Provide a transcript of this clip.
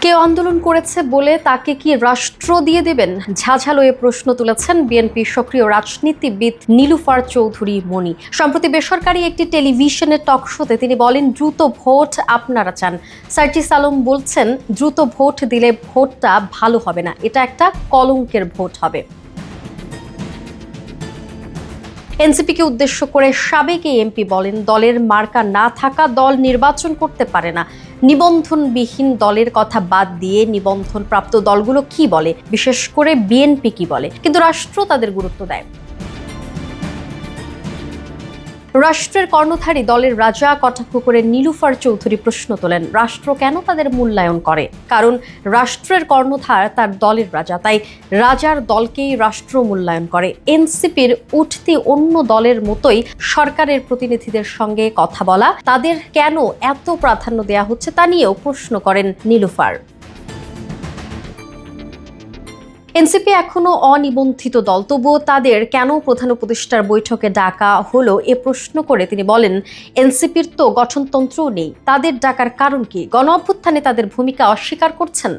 কেউ আন্দোলন করেছে বলে তাকে কি রাষ্ট্র দিয়ে দেবেন? ঝাঝালো এ প্রশ্ন তুলেছেন বিএনপির সক্রিয় রাজনীতিবিদ নীলুফার চৌধুরী মনি। সম্প্রতি বেসরকারি একটি টেলিভিশনের টক শোতে তিনি বলেন, দ্রুত ভোট আপনারা চান। সার্জিস আলম বলছেন, দ্রুত ভোট দিলে ভোটটা ভালো হবে না, এটা একটা কলঙ্কের ভোট হবে। এনসিপিকে উদ্দেশ্য করে সাবেক এই এমপি বলেন, দলের মার্কা না থাকা দল নির্বাচন করতে পারে না। নিবন্ধনবিহীন দলের কথা বাদ দিয়ে নিবন্ধনপ্রাপ্ত দলগুলো কি বলে, বিশেষ করে বিএনপি কি বলে, কিন্তু রাষ্ট্র তাদের গুরুত্ব দেয়। রাষ্ট্রের কর্ণধারী দলের রাজা কটাক্ষ করে নীলুফার চৌধুরী প্রশ্ন তোলেন, রাষ্ট্র কেন তাদের মূল্যায়ন করে? কারণ রাষ্ট্রের কর্ণধার তার দলের রাজা, তাই রাজার দলকেই রাষ্ট্র মূল্যায়ন করে। এনসিপির উঠতি অন্য দলের মতোই সরকারের প্রতিনিধিদের সঙ্গে কথা বলা, তাদের কেন এত প্রাধান্য দেয়া হচ্ছে তা নিয়েও প্রশ্ন করেন নীলুফার। এনসিপি এখনো অনিবন্ধিত দল, তবুও তাদের কেন প্রধান উপদেষ্টার বৈঠকে ডাকা হলো এ প্রশ্ন করে তিনি বলেন, এনসিপির তো গঠনতন্ত্রও নেই, তাদের ডাকার কারণ কি? গণ অভ্যুত্থানে তাদের ভূমিকা অস্বীকার করছেন।